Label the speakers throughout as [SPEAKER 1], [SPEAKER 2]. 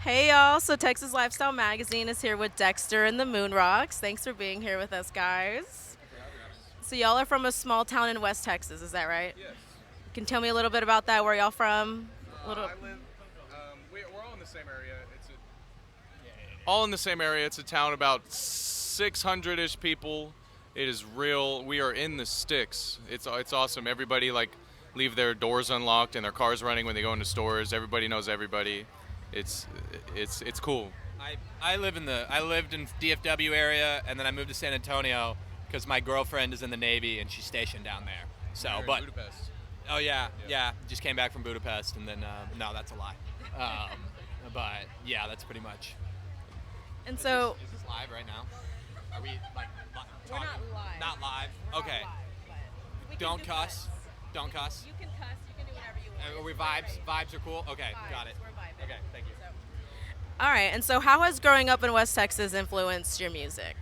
[SPEAKER 1] Hey y'all, so Texas Lifestyle Magazine is here with Dexter and The Moonrocks. Thanks for being here with us, guys.
[SPEAKER 2] Thank you for having us.
[SPEAKER 1] So y'all are from a small town in West Texas, is that right?
[SPEAKER 2] Yes.
[SPEAKER 1] Can you tell me a little bit about that, where y'all from? A little.
[SPEAKER 2] I live. We're all in the same area. All in the same area. It's a town about 600-ish people. It is real. We are in the sticks. It's awesome. Everybody leave their doors unlocked and their cars running when they go into stores. Everybody knows everybody. It's it's cool.
[SPEAKER 3] I lived in DFW area, and then I moved to San Antonio because my girlfriend is in the Navy and she's stationed down there. So,
[SPEAKER 2] We're in
[SPEAKER 3] but
[SPEAKER 2] Budapest.
[SPEAKER 3] oh yeah, just came back from Budapest, and then no, that's a lie. But yeah, that's pretty much.
[SPEAKER 1] And so,
[SPEAKER 3] Is this live right now? Are we like
[SPEAKER 1] we're
[SPEAKER 3] talking?
[SPEAKER 1] not live.
[SPEAKER 3] Not live.
[SPEAKER 1] We're not
[SPEAKER 3] Okay.
[SPEAKER 1] live, but we can
[SPEAKER 3] Don't
[SPEAKER 1] do
[SPEAKER 3] cuss. Don't cuss.
[SPEAKER 1] You can cuss, you can do whatever you want.
[SPEAKER 3] Are we
[SPEAKER 1] It's
[SPEAKER 3] vibes?
[SPEAKER 1] great.
[SPEAKER 3] Vibes are cool. Okay,
[SPEAKER 1] Vibes,
[SPEAKER 3] got it.
[SPEAKER 1] we're vibing.
[SPEAKER 3] Okay, thank you.
[SPEAKER 1] So- All right, and so how has growing up in West Texas influenced your music?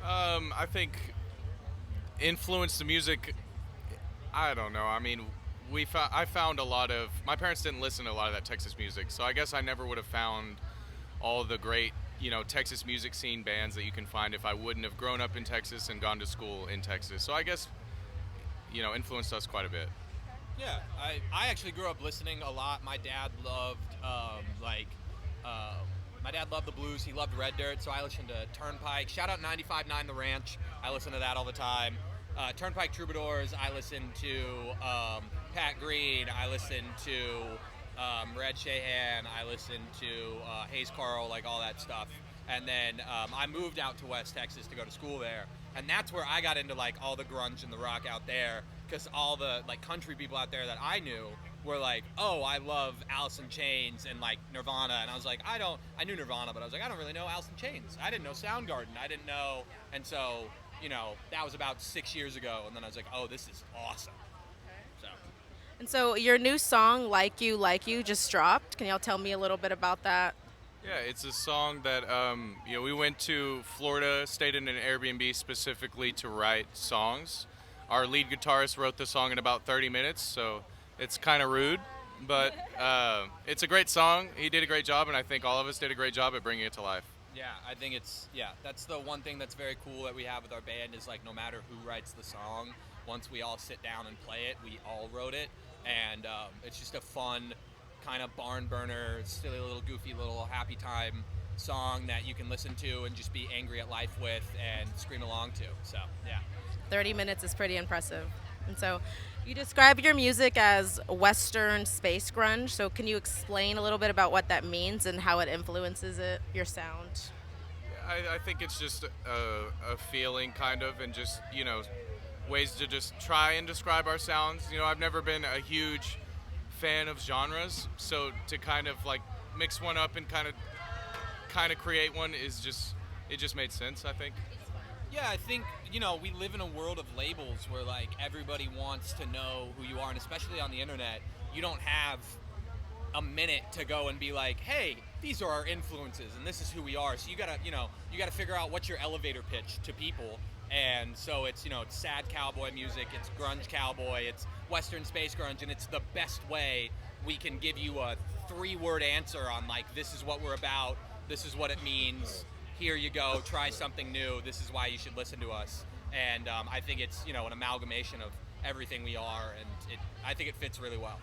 [SPEAKER 2] I think influenced the music. I don't know. I mean, I found a lot of my parents didn't listen to a lot of that Texas music, so I guess I never would have found all the great Texas music scene bands that you can find if I wouldn't have grown up in Texas and gone to school in Texas. So I guess influenced us quite a bit.
[SPEAKER 3] Yeah, I actually grew up listening a lot. My dad loved my dad loved the blues. He loved Red Dirt, so I listened to Turnpike. Shout out 95.9 The Ranch. I listen to that all the time. Turnpike Troubadours. I listen to Pat Green. I listen to Red Shahan. I listen to Hayes Carl, like all that stuff. And then I moved out to West Texas to go to school there, and that's where I got into like all the grunge and the rock out there, because all the like country people out there that I knew were like, oh, I love Alice in Chains and like Nirvana, and I was like, I knew Nirvana, but I was like, I don't really know Alice in Chains. I didn't know Soundgarden. I didn't know, and so that was about 6 years ago, and then I was like, oh, this is awesome. So
[SPEAKER 1] And so your new song, Like You, just dropped. Can y'all tell me a little bit about that?
[SPEAKER 2] Yeah, it's a song that we went to Florida, stayed in an Airbnb specifically to write songs. Our lead guitarist wrote the song in about 30 minutes, so it's kind of rude, but it's a great song. He did a great job, and I think all of us did a great job at bringing it to life.
[SPEAKER 3] yeah, I think that's the one thing that's very cool that we have with our band is like no matter who writes the song, once we all sit down and play it, we all wrote it, and it's just a fun kind of barn burner, silly little goofy little happy time song that you can listen to and just be angry at life with and scream along to. So yeah.
[SPEAKER 1] 30 minutes is pretty impressive. And so you describe your music as Western space grunge. So can you explain a little bit about what that means and how it influences your sound?
[SPEAKER 2] I think it's just a feeling, kind of, and just, ways to just try and describe our sounds. I've never been a huge fan of genres, so to kind of like mix one up and kind of create one it just made sense, I think.
[SPEAKER 3] Yeah, I think, we live in a world of labels where, like, everybody wants to know who you are, and especially on the internet, you don't have a minute to go and be like, hey, these are our influences, and this is who we are. So you gotta figure out what's your elevator pitch to people. And so it's sad cowboy music, it's grunge cowboy, it's Western space grunge, and it's the best way we can give you a 3-word answer on, like, this is what we're about, this is what it means. Here you go, try something new, this is why you should listen to us. And I think it's, an amalgamation of everything we are, and I think it fits really well.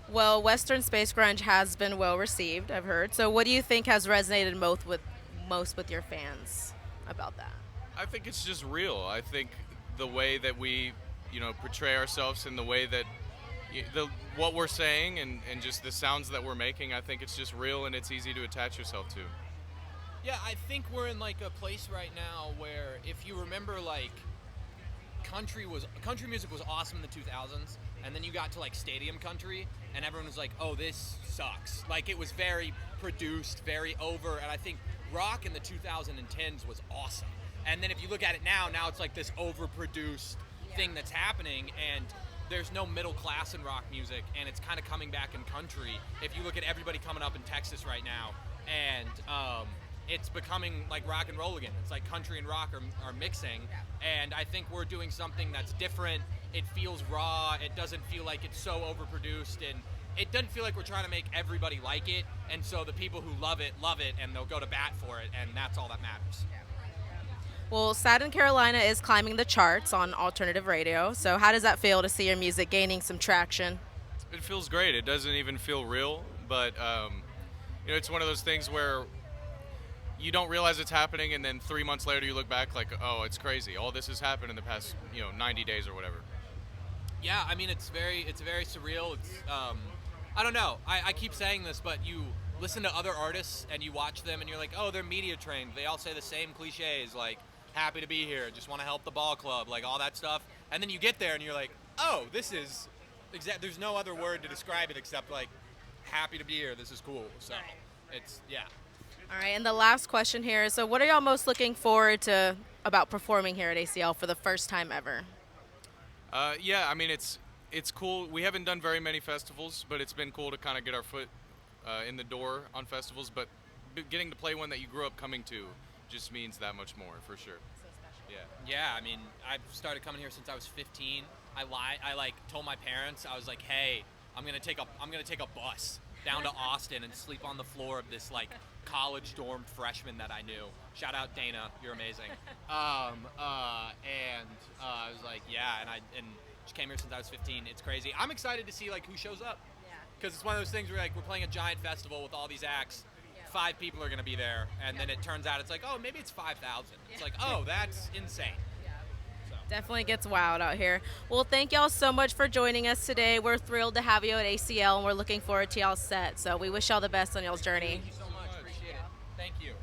[SPEAKER 1] Well, Western space grunge has been well received, I've heard. So what do you think has resonated most with your fans about that?
[SPEAKER 2] I think it's just real. I think the way that we, portray ourselves and the way that what we're saying and just the sounds that we're making, I think it's just real and it's easy to attach yourself to.
[SPEAKER 3] Yeah, I think we're in like a place right now where if you remember like country music was awesome in the 2000s, and then you got to like stadium country and everyone was like, oh, this sucks. Like it was very produced, very over, and I think rock in the 2010s was awesome. And then if you look at it now it's like this overproduced thing that's happening, and there's no middle class in rock music, and it's kind of coming back in country. If you look at everybody coming up in Texas right now, and it's becoming like rock and roll again. It's like country and rock are mixing, and I think we're doing something that's different. It feels raw. It doesn't feel like it's so overproduced, and it doesn't feel like we're trying to make everybody like it, and so the people who love it, and they'll go to bat for it, and that's all that matters.
[SPEAKER 1] Well, Sad in Carolina is climbing the charts on alternative radio. So how does that feel to see your music gaining some traction?
[SPEAKER 2] It feels great. It doesn't even feel real, but it's one of those things where you don't realize it's happening, and then 3 months later you look back like, oh, it's crazy. All this has happened in the past 90 days or whatever.
[SPEAKER 3] Yeah, I mean, it's very surreal. It's I don't know. I keep saying this, but you listen to other artists and you watch them and you're like, oh, they're media trained. They all say the same cliches, like happy to be here, just want to help the ball club, like all that stuff. And then you get there and you're like, oh, this is there's no other word to describe it except like happy to be here. This is cool. So it's
[SPEAKER 1] All right, and the last question here is, so what are y'all most looking forward to about performing here at ACL for the first time ever?
[SPEAKER 2] Yeah, I mean, it's cool. We haven't done very many festivals, but it's been cool to kind of get our foot in the door on festivals. But getting to play one that you grew up coming to just means that much more, for sure.
[SPEAKER 3] Yeah, I mean, I've started coming here since I was 15. I like told my parents, I was like, hey, I'm gonna take a bus down to Austin and sleep on the floor of this like college dorm freshman that I knew. Shout out Dana, you're amazing. And I was like, yeah, and she came here since I was 15. It's crazy. I'm excited to see like who shows up. Because it's one of those things where like we're playing a giant festival with all these acts. 5 people are going to be there, and then it turns out it's like, oh, maybe it's 5,000. It's like, oh, that's insane. So.
[SPEAKER 1] Definitely gets wild out here. Well, thank y'all so much for joining us today. We're thrilled to have you at ACL, and we're looking forward to y'all's set. So we wish y'all the best on y'all's journey.
[SPEAKER 3] Thank you so much. Appreciate it. Thank you.